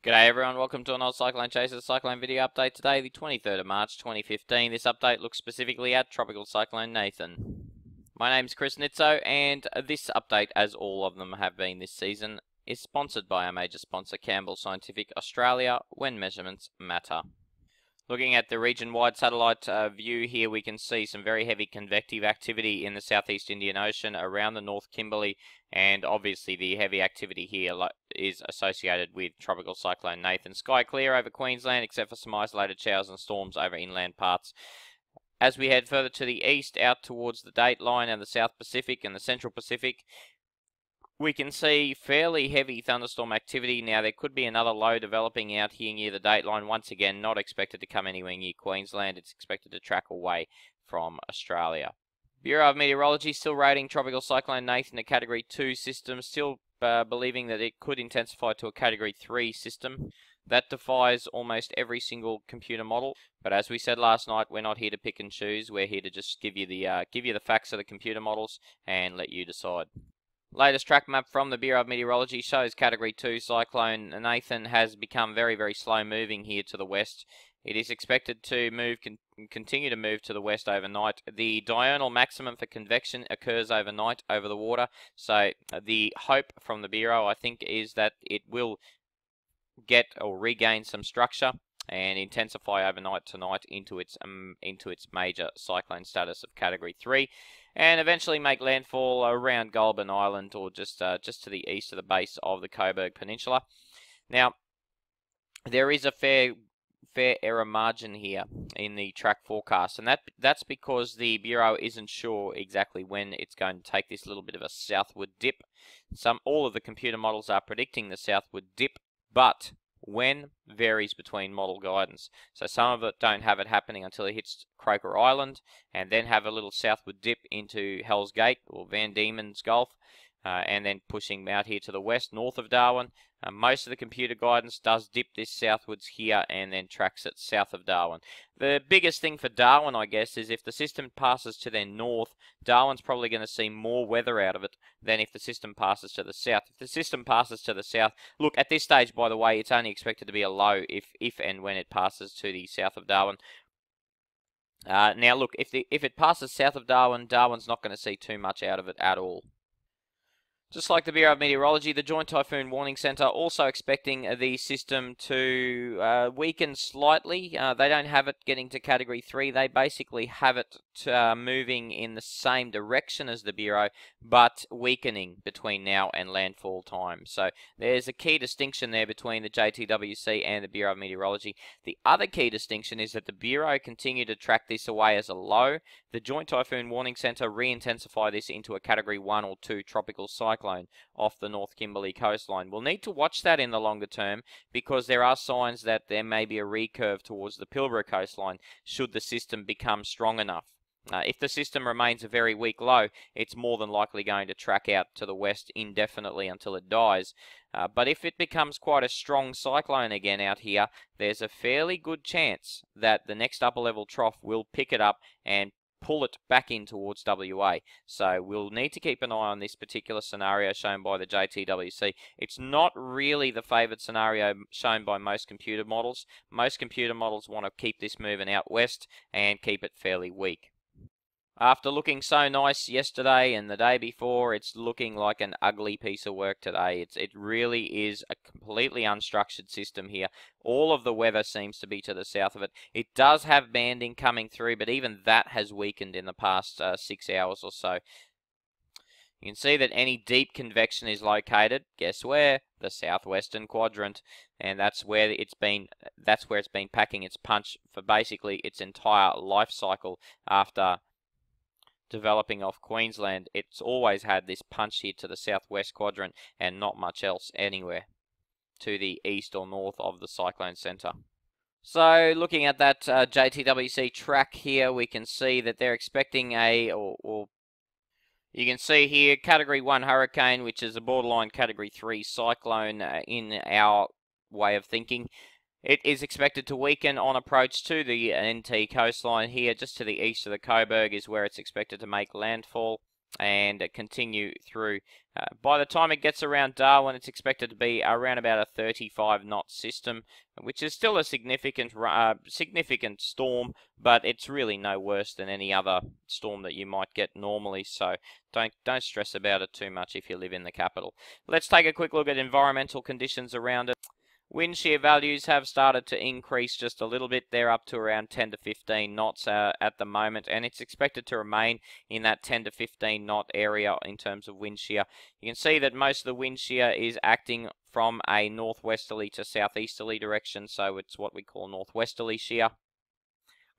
G'day everyone, welcome to another Cyclone Chaser Cyclone video update today, the 23rd of March 2015. This update looks specifically at Tropical Cyclone Nathan. My name's Chris Nitzo, and this update, as all of them have been this season, is sponsored by our major sponsor Campbell Scientific Australia, when measurements matter. Looking at the region-wide satellite view here, we can see some very heavy convective activity in the southeast Indian Ocean around the North Kimberley, and obviously the heavy activity here is associated with Tropical Cyclone Nathan. Sky clear over Queensland except for some isolated showers and storms over inland parts. As we head further to the east, out towards the Dateline and the South Pacific and the Central Pacific, we can see fairly heavy thunderstorm activity. Now, there could be another low developing out here near the Dateline. Once again, not expected to come anywhere near Queensland. It's expected to track away from Australia. Bureau of Meteorology still rating Tropical Cyclone Nathan a Category 2 system, still believing that it could intensify to a Category 3 system. That defies almost every single computer model. But as we said last night, we're not here to pick and choose. We're here to just give you the facts of the computer models and let you decide. Latest track map from the Bureau of Meteorology shows Category 2 Cyclone Nathan has become very, very slow moving here to the west. It is expected to continue to move to the west overnight. The diurnal maximum for convection occurs overnight over the water. So the hope from the Bureau, I think, is that it will get or regain some structure and intensify overnight tonight into its major cyclone status of Category 3, and eventually make landfall around Goulburn Island, or just to the east of the base of the Coburg Peninsula. Now, there is a fair error margin here in the track forecast, and that's because the Bureau isn't sure exactly when it's going to take this little bit of a southward dip. All of the computer models are predicting the southward dip, but when varies between model guidance. So some of it don't have it happening until it hits Croker Island, and then have a little southward dip into Hell's Gate or Van Diemen's Gulf, and then pushing out here to the west, north of Darwin. Most of the computer guidance does dip this southwards here and then tracks it south of Darwin. The biggest thing for Darwin, I guess, is if the system passes to their north, Darwin's probably going to see more weather out of it than if the system passes to the south. If the system passes to the south, look, at this stage, by the way, it's only expected to be a low if and when it passes to the south of Darwin. Now, look, if it passes south of Darwin, Darwin's not going to see too much out of it at all. Just like the Bureau of Meteorology, the Joint Typhoon Warning Centre also expecting the system to weaken slightly. They don't have it getting to Category 3. They basically have it moving in the same direction as the Bureau, but weakening between now and landfall time. So there's a key distinction there between the JTWC and the Bureau of Meteorology. The other key distinction is that the Bureau continue to track this away as a low. The Joint Typhoon Warning Centre re-intensify this into a Category 1 or 2 tropical cyclone off the North Kimberley coastline. We'll need to watch that in the longer term, because there are signs that there may be a recurve towards the Pilbara coastline should the system become strong enough. If the system remains a very weak low, it's more than likely going to track out to the west indefinitely until it dies. But if it becomes quite a strong cyclone again out here, there's a fairly good chance that the next upper level trough will pick it up and pull it back in towards WA. So we'll need to keep an eye on this particular scenario shown by the JTWC. It's not really the favoured scenario shown by most computer models. Most computer models want to keep this moving out west and keep it fairly weak. After looking so nice yesterday and the day before, it's looking like an ugly piece of work today. It really is a completely unstructured system here. All of the weather seems to be to the south of it. It does have banding coming through, but even that has weakened in the past 6 hours or so. You can see that any deep convection is located, guess where? The southwestern quadrant, and that's where it's been packing its punch for basically its entire life cycle after developing off Queensland. It's always had this punch here to the southwest quadrant and not much else anywhere to the east or north of the cyclone centre. So looking at that JTWC track here, we can see that they're expecting you can see here Category 1 hurricane, which is a borderline Category 3 cyclone in our way of thinking. It is expected to weaken on approach to the NT coastline here, just to the east of the Coburg is where it's expected to make landfall. and continue through. By the time it gets around Darwin, it's expected to be around about a 35 knot system, which is still a significant storm, but it's really no worse than any other storm that you might get normally, so don't stress about it too much if you live in the capital. Let's take a quick look at environmental conditions around it. Wind shear values have started to increase just a little bit. They're up to around 10 to 15 knots at the moment, and it's expected to remain in that 10 to 15 knot area in terms of wind shear. You can see that most of the wind shear is acting from a northwesterly to southeasterly direction, so it's what we call northwesterly shear,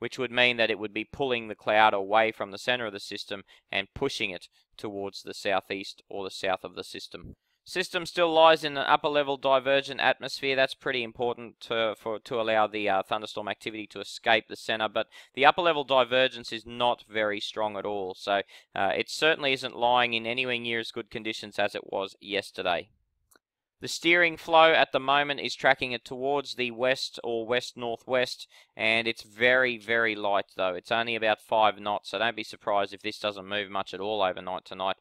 which would mean that it would be pulling the cloud away from the center of the system and pushing it towards the southeast or the south of the system. System still lies in an upper level divergent atmosphere. That's pretty important to allow the thunderstorm activity to escape the center, but the upper level divergence is not very strong at all, so it certainly isn't lying in anywhere near as good conditions as it was yesterday. The steering flow at the moment is tracking it towards the west or west-northwest, and it's very, very light though. It's only about 5 knots, so don't be surprised if this doesn't move much at all overnight tonight.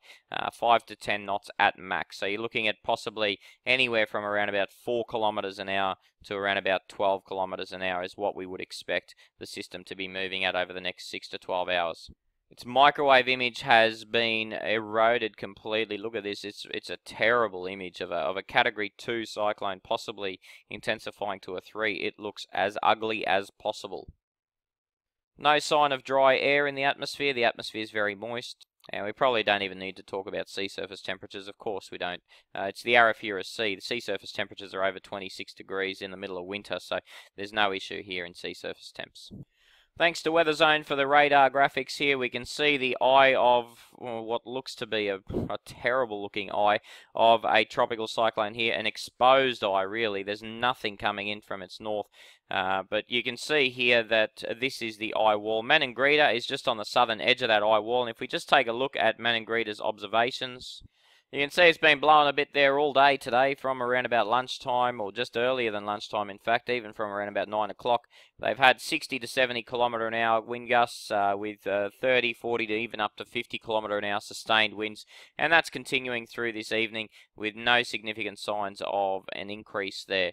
5 to 10 knots at max. So you're looking at possibly anywhere from around about 4 kilometers an hour to around about 12 kilometers an hour is what we would expect the system to be moving at over the next 6 to 12 hours. Its microwave image has been eroded completely. Look at this. It's a terrible image of a Category 2 cyclone, possibly intensifying to a 3. It looks as ugly as possible. No sign of dry air in the atmosphere. The atmosphere is very moist. And we probably don't even need to talk about sea surface temperatures. Of course we don't. It's the Arafura Sea. The sea surface temperatures are over 26 degrees in the middle of winter, so there's no issue here in sea surface temps. Thanks to Weather Zone for the radar graphics here, we can see the eye of what looks to be a terrible looking eye of a tropical cyclone here, an exposed eye really. There's nothing coming in from its north, but you can see here that this is the eye wall. Manangrita is just on the southern edge of that eye wall, and if we just take a look at Manangrita's observations, you can see it's been blowing a bit there all day today from around about lunchtime, or just earlier than lunchtime in fact, even from around about 9 o'clock. They've had 60 to 70 kilometre an hour wind gusts with 30, 40 to even up to 50 kilometre an hour sustained winds, and that's continuing through this evening with no significant signs of an increase there.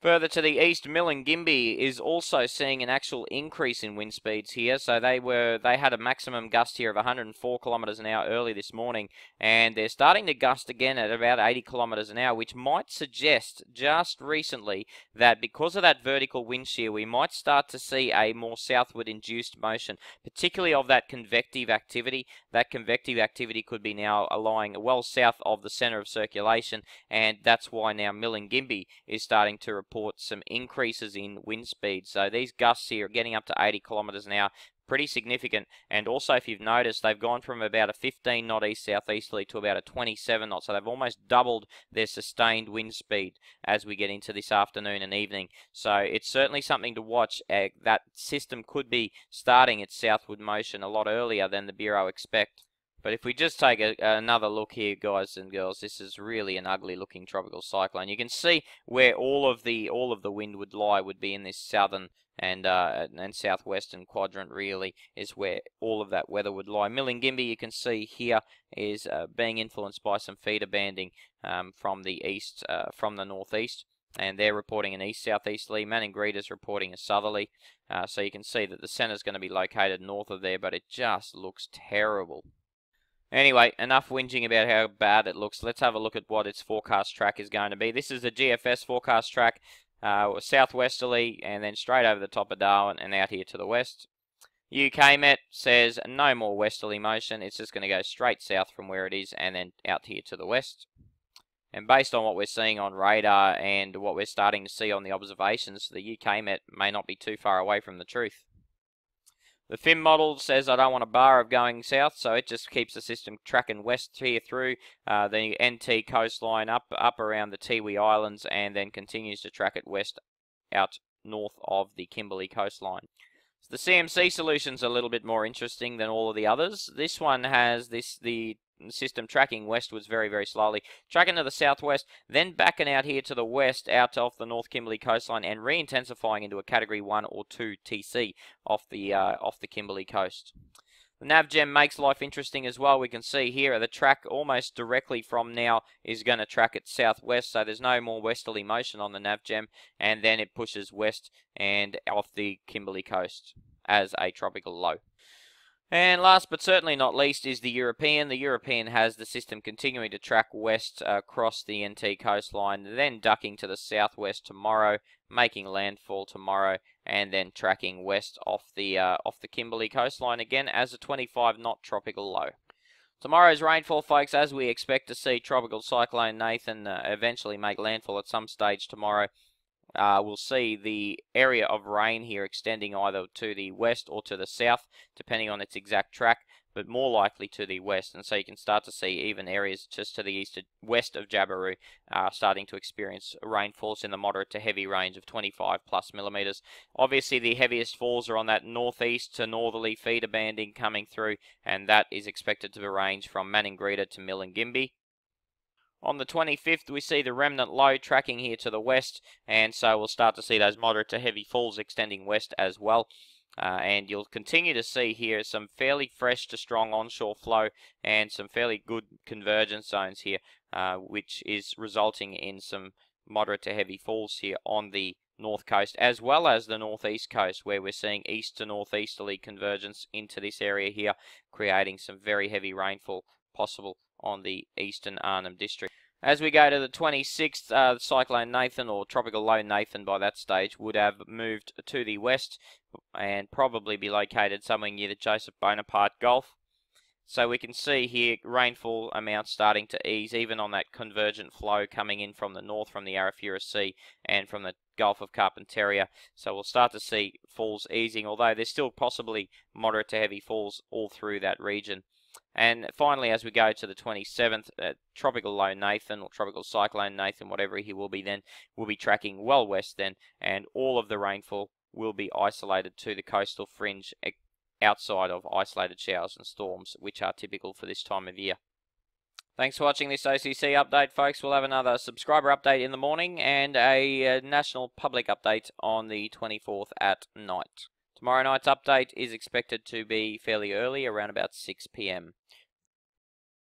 Further to the east, Milingimbi is also seeing an actual increase in wind speeds here. So they had a maximum gust here of 104 kilometers an hour early this morning, and they're starting to gust again at about 80 kilometers an hour, which might suggest just recently that because of that vertical wind shear, we might start to see a more southward induced motion, particularly of that convective activity. That convective activity could be now lying well south of the center of circulation, and that's why now Milingimbi is starting to report some increases in wind speed. So these gusts here are getting up to 80 kilometers an hour, pretty significant. And also, if you've noticed, they've gone from about a 15 knot east southeasterly to about a 27 knot. So they've almost doubled their sustained wind speed as we get into this afternoon and evening. So it's certainly something to watch. That system could be starting its southward motion a lot earlier than the Bureau expect. But if we just take another look here, guys and girls, this is really an ugly looking tropical cyclone. You can see where all of the wind would lie would be in this southern and southwestern quadrant, really, is where all of that weather would lie. Milingimbi, you can see here, is being influenced by some feeder banding from the east, from the northeast. And they're reporting an east-southeasterly. Manangrita's reporting a southerly. So you can see that the center's going to be located north of there, but it just looks terrible. Anyway, enough whinging about how bad it looks. Let's have a look at what its forecast track is going to be. This is the GFS forecast track, southwesterly, and then straight over the top of Darwin and out here to the west. UK Met says no more westerly motion. It's just going to go straight south from where it is and then out here to the west. And based on what we're seeing on radar and what we're starting to see on the observations, the UK Met may not be too far away from the truth. The FIM model says I don't want a bar of going south, so it just keeps the system tracking west here through the NT coastline up around the Tiwi Islands, and then continues to track it west out north of the Kimberley coastline. So the CMC solution's a little bit more interesting than all of the others. This one has the system tracking westwards very, very slowly, tracking to the southwest, then backing out here to the west, out off the North Kimberley coastline, and re-intensifying into a Category 1 or 2 TC off the Kimberley coast. The NavGem makes life interesting as well. We can see here the track almost directly from now is going to track it southwest, so there's no more westerly motion on the NavGem, and then it pushes west and off the Kimberley coast as a tropical low. And last but certainly not least is the European. The European has the system continuing to track west across the NT coastline, then ducking to the southwest tomorrow, making landfall tomorrow, and then tracking west off the Kimberley coastline again as a 25-knot tropical low. Tomorrow's rainfall, folks, as we expect to see Tropical Cyclone Nathan eventually make landfall at some stage tomorrow. We'll see the area of rain here extending either to the west or to the south, depending on its exact track, but more likely to the west. And so you can start to see even areas just to the west of Jabiru starting to experience rainfalls in the moderate to heavy range of 25 plus millimeters. Obviously, the heaviest falls are on that northeast to northerly feeder banding coming through, and that is expected to range from Maningrida to Milingimbi. On the 25th, we see the remnant low tracking here to the west, and so we'll start to see those moderate to heavy falls extending west as well. And you'll continue to see here some fairly fresh to strong onshore flow and some fairly good convergence zones here, which is resulting in some moderate to heavy falls here on the north coast as well as the northeast coast, where we're seeing east to northeasterly convergence into this area here, creating some very heavy rainfall possible on the eastern Arnhem district. As we go to the 26th, Cyclone Nathan, or Tropical Low Nathan by that stage, would have moved to the west and probably be located somewhere near the Joseph Bonaparte Gulf. So we can see here rainfall amounts starting to ease, even on that convergent flow coming in from the north from the Arafura Sea and from the Gulf of Carpentaria. So we'll start to see falls easing, although there's still possibly moderate to heavy falls all through that region. And finally, as we go to the 27th, Tropical Low Nathan, or Tropical Cyclone Nathan, whatever he will be then, will be tracking well west then, and all of the rainfall will be isolated to the coastal fringe outside of isolated showers and storms, which are typical for this time of year. Thanks for watching this OCC update, folks. We'll have another subscriber update in the morning and a national public update on the 24th at night. Tomorrow night's update is expected to be fairly early, around about 6 p.m.